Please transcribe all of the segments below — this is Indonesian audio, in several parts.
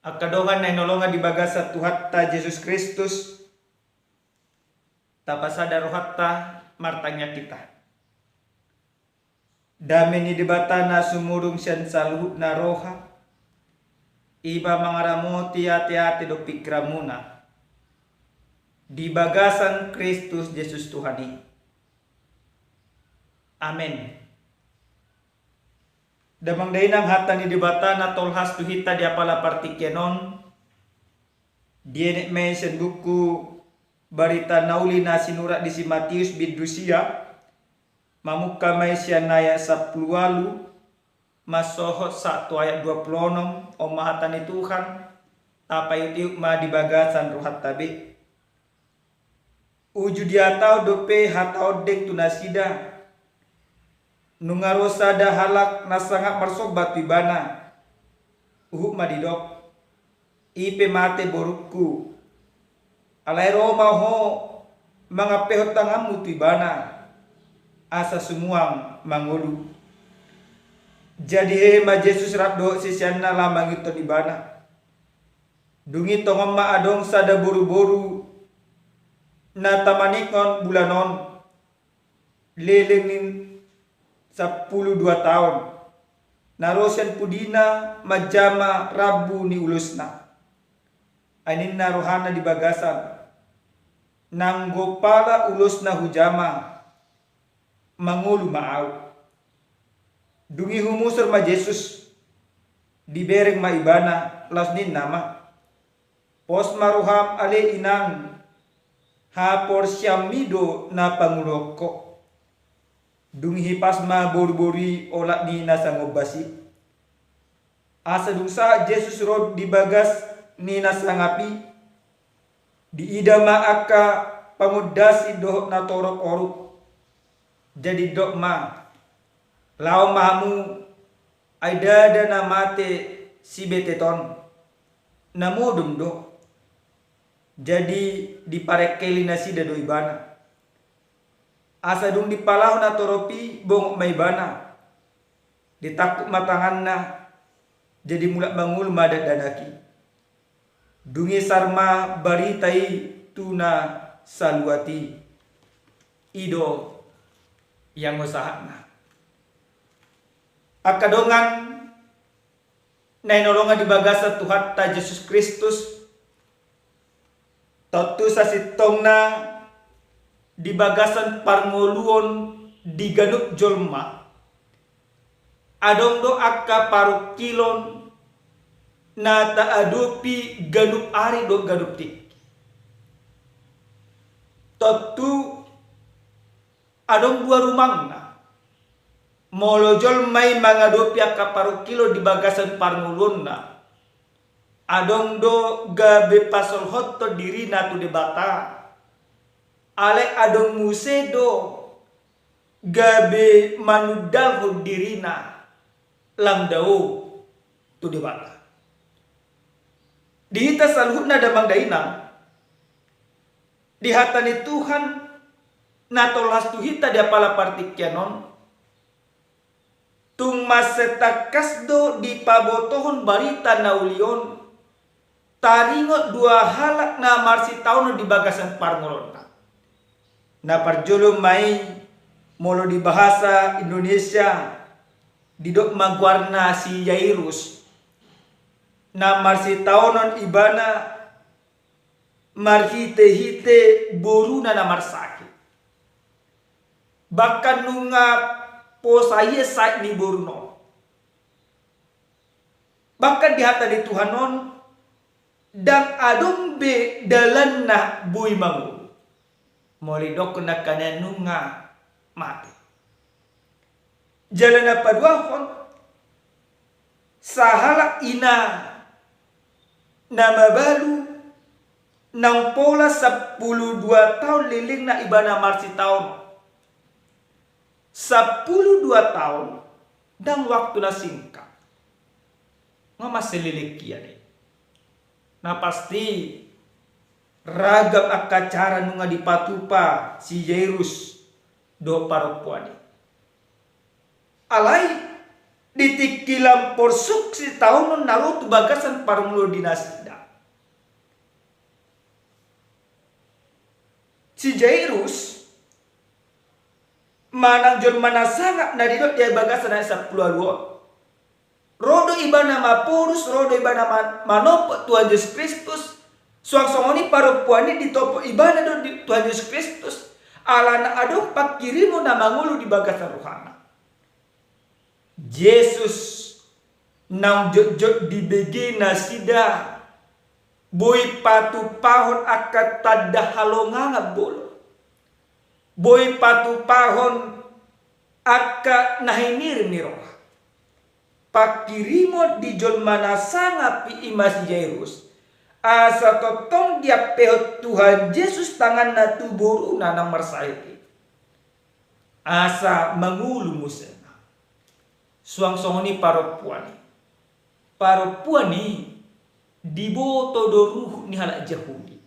Akadongan na inolongan di bagasa Tuhan ta Yesus Kristus. Tapasada rohatta martanya kita. Dami ni debata na sumurung siyan sa luhut na roha. Iba mangaramo ati do pikramuna. Di bagasan Kristus Yesus Tuhani. Amen. Damang dainang hata ni debata na tolhas tuhita di apala partikyanon. Dienek mention buku barita nauli na sinurat di si Matius bidrusia. Mamuka may siya naya sa plualu. Masohot sa ayat 26 o mahatan ni Tuhan. Tapayut-iuk ma di bagasan rohat tabi. Uju diatau dope hatau dek tunasida. Nungarosa da halak na sangat marsobat tibana. Uhuk madidok. Ipe mate boruku. Alay Roma ho mga pehot tangamu tibana. Asa sumuang mangulu. Jadi ma Jesus rabdo sisyanna lamang ito tibana. Dungi tongom maadong sada boru-boru. Na tamanikon bulanon. Lelengin 12 tahun. Narosen pudina majama rabu ni ulusna. Anin na rohana di bagasan. Nang gopala ulusna hujama. Mangulu maaw. Dungi humusur ma Jesus. Dibereng ma ibana. Lasnin nama. Pos maruham ale inang. Hapor syamido na panguloko. Dungi hipas ma boru-bori olak ni nasa ngobasi. Asa dungsa Jesus rod di bagas ni nasa ngapi. Di ida ma aka pangudasi doh na torok oruk. Jadi dok ma. Lao mamu ay dada na mate si beteton. Namudum do. Jadi di parekeli nasi dado ibana. Asa dung dipalahu na toropi bongok may bana. Ditakuk matangan na. Jadi mulak mangul madat danaki. Dungi sarma baritai tuna saluati. Ido yang usaha na. Akadongan na inolongan di bagasa Tuhan ta Yesus Kristus. Totu sa sitong na di bagasan parngoluon di ganup jolma. Adong do akka paru kilon na taadupi ganup ari do ganup tik. Totu adong dua rumang na. Molo jolmai mangadupi akka paru kilo di bagasan parngoluon na. Adong do gabe pasol hotto diri na tu debata. Ale adong musedo gabe manudal ho dirina lamdao tu debata. Dihita salhutna damang dainang. Dihatani Tuhan natolas tuhita di apala partikyanon. Tung masetakasdo di pabotohon barita na ulion. Taringot dua halak na marsi taon di bagasan parngolon. Na parjolo may molo di bahasa Indonesia didok magwarna si Yairus na marsi taonon ibana marhite-hite boru na marsaki bahkan nunga posaye sa ni boruno bahkan di hata di Tuhanon dan adong be dalan na bui mangu moridok na kananunga mati. Jalan apa dua hon sahala ina nama balu nang pola 12 tahun liling na ibana marsi tahun 12 tahun dan waktu na singkat nga masililik yan na pasti ragam akacara nunga dipatupa si Yairus do paropuani. Alay ditikilam porsuk si tahun naruto bagasan parmulo dinasida. Si Jairus manang jol manasangak na didot dia bagasan na sa pulualuan. Rodo ibana mapurus, rodo ibana manopo Tuhan Yesus Kristus. Suang-suangoni parupuani ditopo ibana do Tuhan Yesus Kristus. Alana adong pakirimu na mangulu di bagasan rohana. Yesus nang jot di begina sida. Boy patu pahon akat tada halonganga bolo. Boy patu pahon akat nahinir ni roh. Pakirimo di jol manasanga pi imas Jairus. Asa totong dia peot Tuhan Yesus tangan na tuburu na nang marsaiti. Asa mangulu musena. Suang-songoni paropuani. Paropuani diboto do ruh ni halak Yahudi.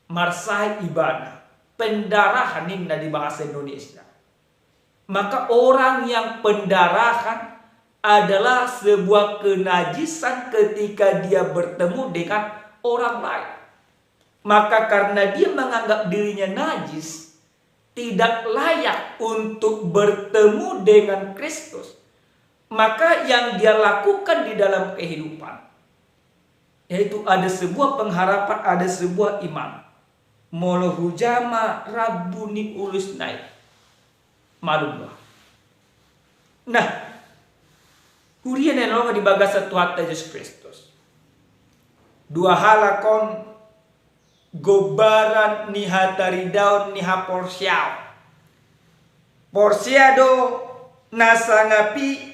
Marsai ibana. Pendarahan na di bahasa Indonesia. Maka orang yang pendarahan adalah sebuah kenajisan ketika dia bertemu dengan orang lain. Maka karena dia menganggap dirinya najis, tidak layak untuk bertemu dengan Kristus, maka yang dia lakukan di dalam kehidupan, yaitu ada sebuah pengharapan, ada sebuah iman. Molo hujama rabbuni ulus naik. Malumlah. Nah, Kurian yang di bagasa Tuhan Yesus Kristus. Dua halakon gobaran nihatari daun niha porsiao. Porsiado nasangapi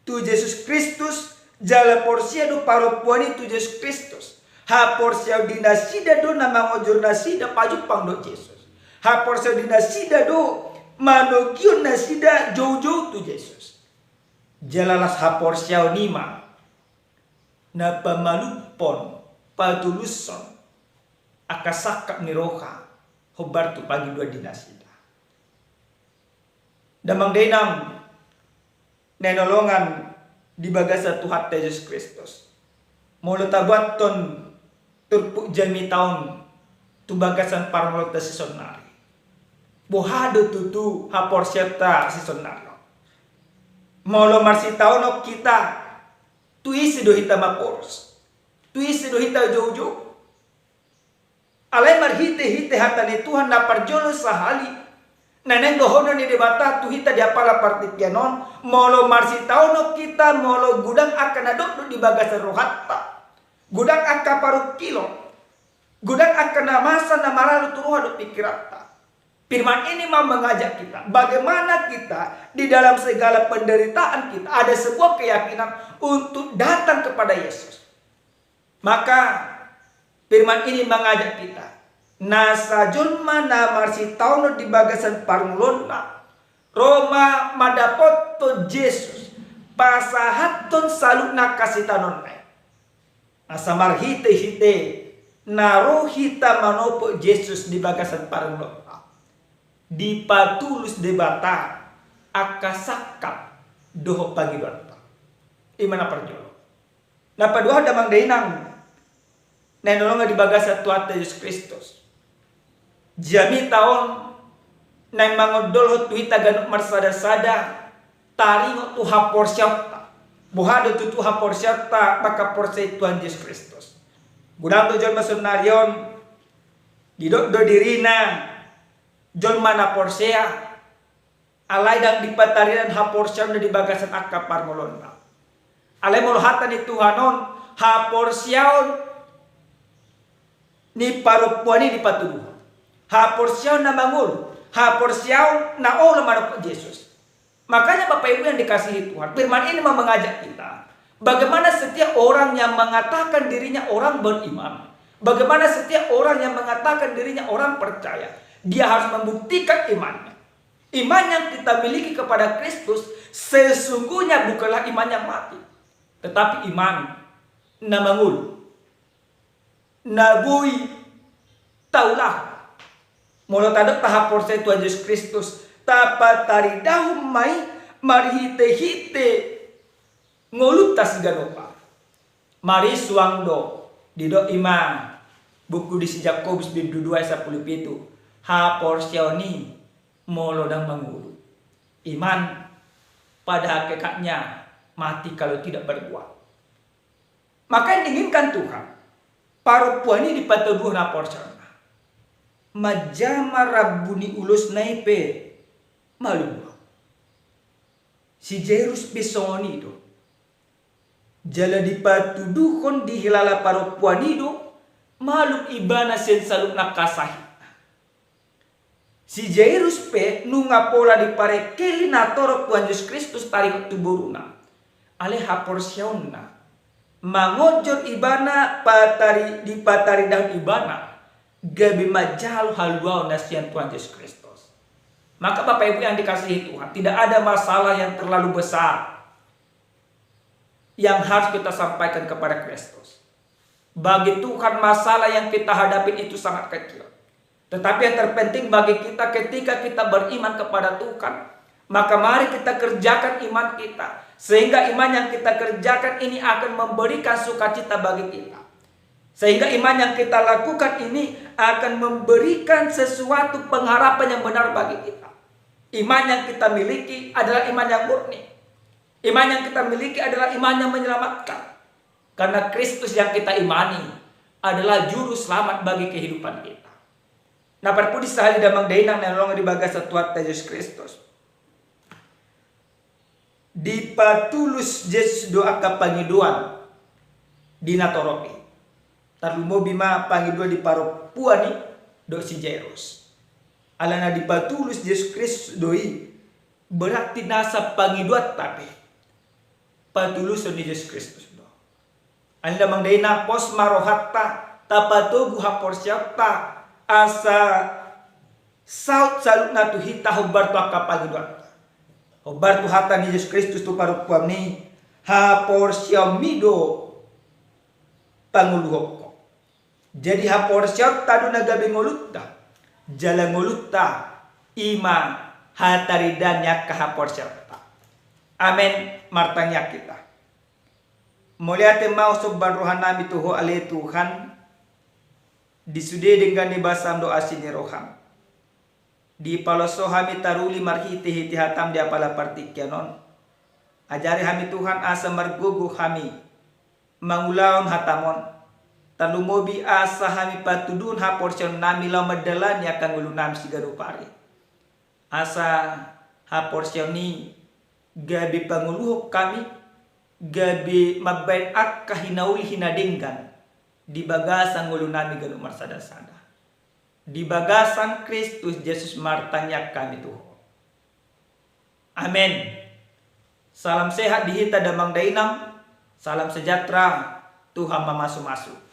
tu Yesus Kristus jala porsiado paropuani tu Yesus Kristus. Ha porsiao dinasida do namangojur nasida pajupang do Yesus. Ha porsiao dinasida do manogyo nasida jauh-jauh tu Yesus. Jalalas hapor siyaw nima na pamalupon patuluson akasakak ni roha hobar tu pagi dua dinasida. Damang denang nenolongan di bagasa Tuhan Yesus Kristus. Molo tabuaton turpuk jami taon tu bagasan parmolota sisonari. Bohado tutu hapor siyata sisonari. Molo marsi taonok kita tuisi do hita mapors. Tuisi do hita jojo. Alay marhite hata ni Tuhan na parjolo sahali. Naneng dohono ni debata tu hita diapala partikianon. Molo marsi taonok kita molo gudang akan adok di bagasan rohatta. Gudang akan paru kilo. Gudang akan namasa namaralu turuha do pikirata. Firman ini mau mengajak kita bagaimana kita di dalam segala penderitaan kita ada sebuah keyakinan untuk datang kepada Yesus. Maka firman ini mengajak kita nasa julma na marsi tauno di bagasan parmulona Roma madapot to Yesus pasahaton saluk na kasitanon nasa marhite hite naro hita manopo Yesus di bagasan parmulona. Di patulus debata akasakap doho pagi doanta imana perjolo na padua damang dainang nenolonga di bagasa Tuhan Yesus Kristus jami taon na mangodol tu hita ganuk marsada-sada taringo tu hapor syata buhado tu hapor syata maka porse Tuhan Yesus Kristus gudang tu jol masunarion didok do dirina jol mana porsea alay dang dipatarian ha porsea na di bagasan akka parmolona alay molhatan ni Tuhanon ha porsea ni parupuani di patuduh ha porsea na mangul ha porsea na olah manok Yesus. Makanya Bapak Ibu yang dikasihi Tuhan, firman ini mau mengajak kita bagaimana setiap orang yang mengatakan dirinya orang beriman, bagaimana setiap orang yang mengatakan dirinya orang percaya, dia harus membuktikan imannya. Iman yang kita miliki kepada Kristus sesungguhnya bukanlah iman yang mati, tetapi iman na mangul, na bui taulah. Mula tadok tahap porse Tuhan Yesus Kristus tapat tari dahum mai mari hite ngolutas ganopa. Mari suangdo dido ima buku di Jakobus bin 2 ayat 17 ha porsioni molo dan mengulu. Iman pada hakikatnya mati kalau tidak berbuat. Maka yang diinginkan Tuhan para puani di patuduh na porsiona majama rabbuni ulus naipe malu si Jerus besoni do jala di patuduhon di hilala para puani do malu ibana sen saluk nakasahi si Jairus pe nunga pola di pare keli na toro Tuhan Yesus Kristus tarik tuburuna ale haporsiauna mangojor ibana patari di patari dan ibana gabi majal haluau nasian Tuhan Yesus Kristus. Maka Bapak Ibu yang dikasihi Tuhan, tidak ada masalah yang terlalu besar yang harus kita sampaikan kepada Kristus. Bagi Tuhan masalah yang kita hadapi itu sangat kecil. Tetapi yang terpenting bagi kita ketika kita beriman kepada Tuhan, maka mari kita kerjakan iman kita. Sehingga iman yang kita kerjakan ini akan memberikan sukacita bagi kita. Sehingga iman yang kita lakukan ini akan memberikan sesuatu pengharapan yang benar bagi kita. Iman yang kita miliki adalah iman yang murni. Iman yang kita miliki adalah iman yang menyelamatkan. Karena Kristus yang kita imani adalah juru selamat bagi kehidupan kita. Nah, perpudi sahali damang dainang nolong di bagas satuat Yesus Kristus. Di patulus Yesus doa ke pangiduan di natoropi. Tarlumo bima pangiduan di paro puani do si Jairus. Alana di patulus Yesus Kristus doi berarti nasa pangiduan tapi patulus di Yesus Kristus do. Alana mangdaina pos marohatta tapatugu haporsiapta asa saut saluk natu hita hubar tu akapangiduan. Obar tu hatan Yesus Kristus tu paru puamni ha porsiamido panguluhok. Jadi ha porsiat tadu nagabi ngolutta jala ngolutta ima hataridannya ka porsiat. Amen martanya kita. Muliate mau sobar rohanami tuho ale Tuhan disude dengan nibasam doa sini roham. Di paloso hami taruli marhiti hiti hatam di apala partikyanon. Ajari hami Tuhan asa margugu hami mangulaon hatamon. Talumobi asa hami patudun ha porsion nami lau medalan ya kang ulunam sigarupari. Asa ha porsion ni gabi panguluhok kami gabi magbain ak kahinauli hinadinggan di bagasan ulunami ganu marsada-sada. Di bagasan Kristus Yesus martanya kami Tuhan. Amin. Salam sehat di hita damang dainam. Salam sejahtera Tuhan mamasu-masu.